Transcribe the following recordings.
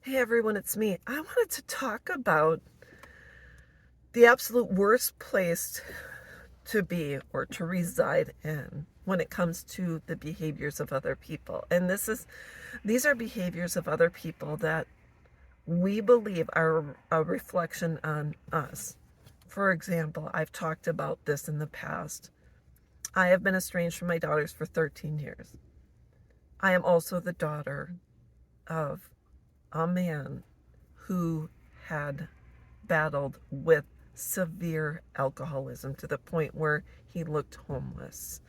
Hey everyone, it's me. I wanted to talk about the absolute worst place to be or to reside in when it comes to the behaviors of other people. And these are behaviors of other people that we believe are a reflection on us. For example, I've talked about this in the past. I have been estranged from my daughters for 13 years. I am also the daughter of a man who had battled with severe alcoholism to the point where he looked homeless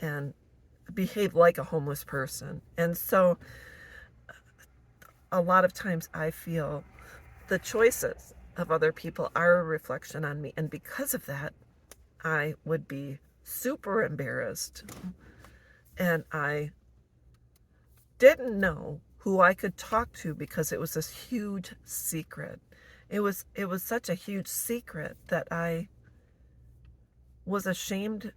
and behaved like a homeless person. And so a lot of times I feel the choices of other people are a reflection on me. And because of that, I would be super embarrassed. And I didn't know who I could talk to because it was this huge secret. It was such a huge secret that I was ashamed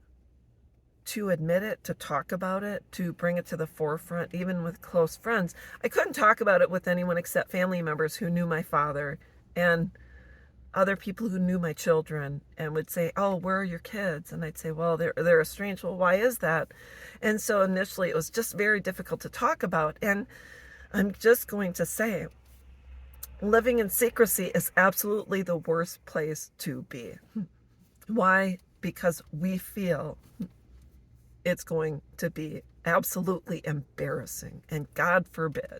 to admit it, to talk about it, to bring it to the forefront, even with close friends. I couldn't talk about it with anyone except family members who knew my father and other people who knew my children and would say, "Oh, where are your kids?" And I'd say, "Well, they're estranged." "Well, why is that?" And so initially it was just very difficult to talk about. And I'm just going to say, living in secrecy is absolutely the worst place to be. Why? Because we feel it's going to be absolutely embarrassing. And God forbid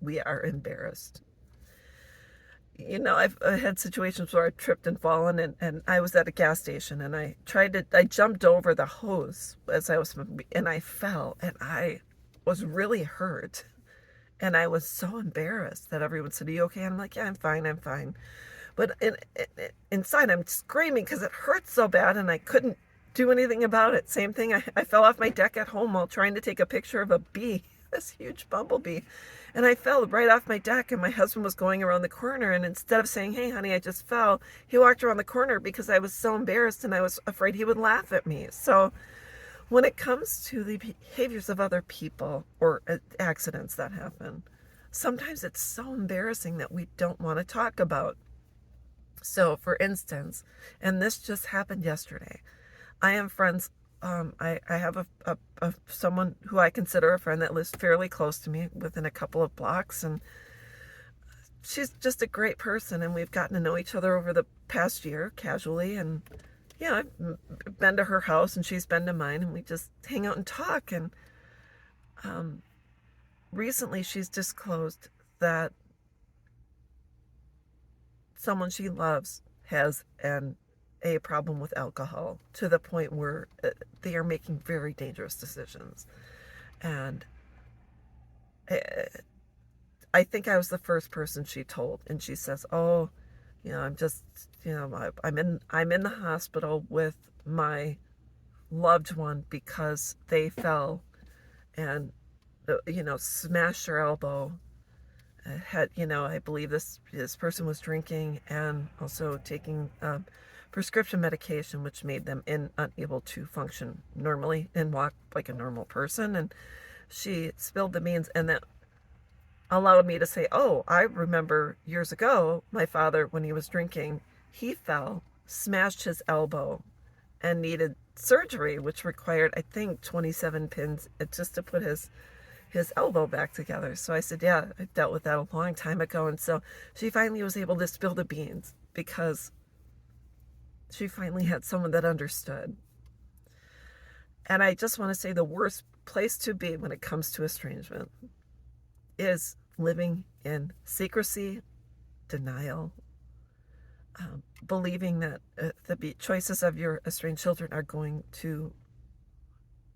we are embarrassed. I've had situations where I've tripped and fallen, and I was at a gas station and I jumped over the hose and I fell and I was really hurt. And I was so embarrassed that everyone said, "Are you okay?" And I'm like, "Yeah, I'm fine, I'm fine." But inside, I'm screaming because it hurts so bad, and I couldn't do anything about it. Same thing, I fell off my deck at home while trying to take a picture of a bee, this huge bumblebee. And I fell right off my deck, and my husband was going around the corner, and instead of saying, "Hey, honey, I just fell," he walked around the corner because I was so embarrassed and I was afraid he would laugh at me. So when it comes to the behaviors of other people or accidents that happen, sometimes it's so embarrassing that we don't want to talk about. So, for instance, and this just happened yesterday, I am friends. I have someone who I consider a friend that lives fairly close to me, within a couple of blocks, and she's just a great person. And we've gotten to know each other over the past year casually. And yeah, I've been to her house and she's been to mine, and we just hang out and talk. And um, recently, she's disclosed that someone she loves has a problem with alcohol to the point where they are making very dangerous decisions. And uh, I think I was the first person she told, and she says, "Oh, I'm just, I'm in the hospital with my loved one because they fell and smashed their elbow. Had I believe this person was drinking and also taking prescription medication, which made them unable to function normally and walk like a normal person." And she spilled the beans, and that allowed me to say, "Oh, I remember years ago, my father, when he was drinking, he fell, smashed his elbow, and needed surgery, which required, I think, 27 pins just to put his elbow back together." So I said, "Yeah, I dealt with that a long time ago." And so she finally was able to spill the beans because she finally had someone that understood. And I just want to say the worst place to be when it comes to estrangement is living in secrecy, denial, believing that the choices of your estranged children are going to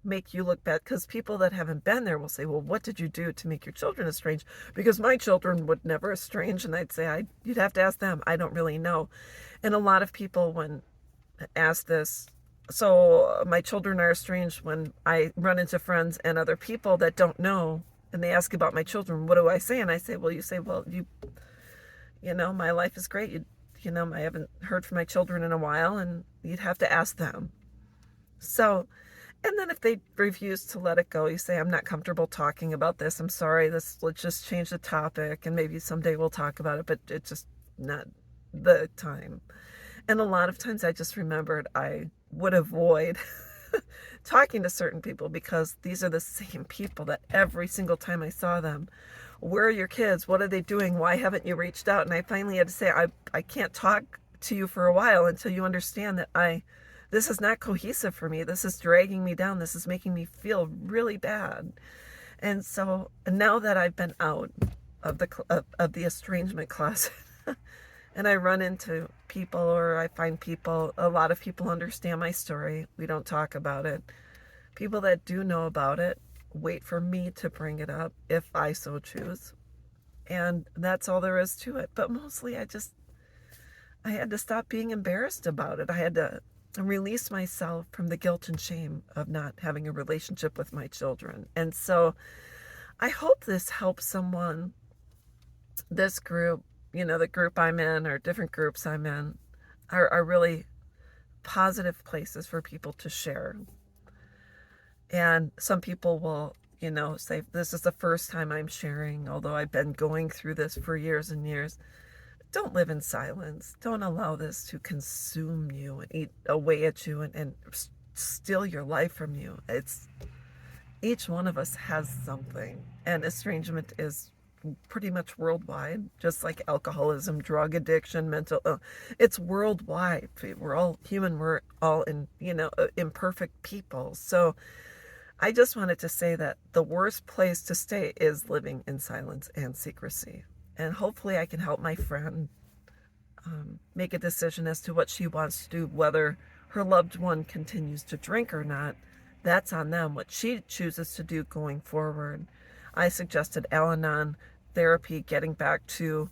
make you look bad, because people that haven't been there will say, "Well, what did you do to make your children estranged? Because my children would never estrange." And I'd say, you'd have to ask them. I don't really know. And a lot of people, when asked this, "So my children are estranged," when I run into friends and other people that don't know, and they ask about my children, what do I say? And I say, "Well, you say, well, my life is great. I haven't heard from my children in a while," and you'd have to ask them. So And then if they refuse to let it go, you say, I'm not comfortable talking about this. I'm sorry. Let's just change the topic and maybe someday we'll talk about it, but it's just not the time. And a lot of times I just remembered I would avoid talking to certain people because these are the same people that every single time I saw them, where are your kids? What are they doing? Why haven't you reached out? And I finally had to say, I can't talk to you for a while until you understand that this is not cohesive for me. This is dragging me down. This is making me feel really bad. And so now that I've been out of the estrangement closet, and I run into people or I find people, a lot of people understand my story. We don't talk about it. People that do know about it wait for me to bring it up if I so choose. And that's all there is to it. But mostly I had to stop being embarrassed about it. I had to release myself from the guilt and shame of not having a relationship with my children. And so I hope this helps someone. This group, the group I'm in or different groups I'm in are really positive places for people to share. And some people will, say, this is the first time I'm sharing, although I've been going through this for years and years. Don't live in silence. Don't allow this to consume you and eat away at you and steal your life from you. Each one of us has something, and estrangement is pretty much worldwide, just like alcoholism, drug addiction, it's worldwide. We're all human. We're all imperfect people. So I just wanted to say that the worst place to stay is living in silence and secrecy. And hopefully I can help my friend make a decision as to what she wants to do, whether her loved one continues to drink or not. That's on them, what she chooses to do going forward. I suggested Al-Anon therapy, getting back to,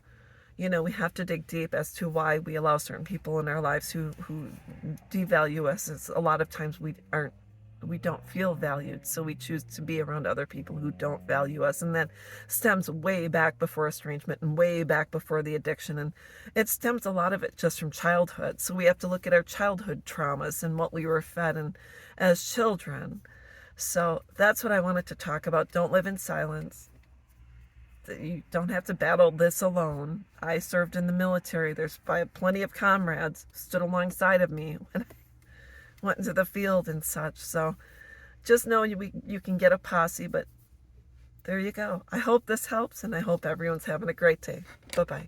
we have to dig deep as to why we allow certain people in our lives who devalue us. It's a lot of times we don't feel valued, so we choose to be around other people who don't value us, and that stems way back before estrangement and way back before the addiction, and it stems a lot of it just from childhood. So we have to look at our childhood traumas and what we were fed and as children. So that's what I wanted to talk about. Don't live in silence. You don't have to battle this alone. I served in the military. There's plenty of comrades stood alongside of me when I went into the field and such. So just know you can get a posse, but there you go. I hope this helps, and I hope everyone's having a great day. Bye-bye.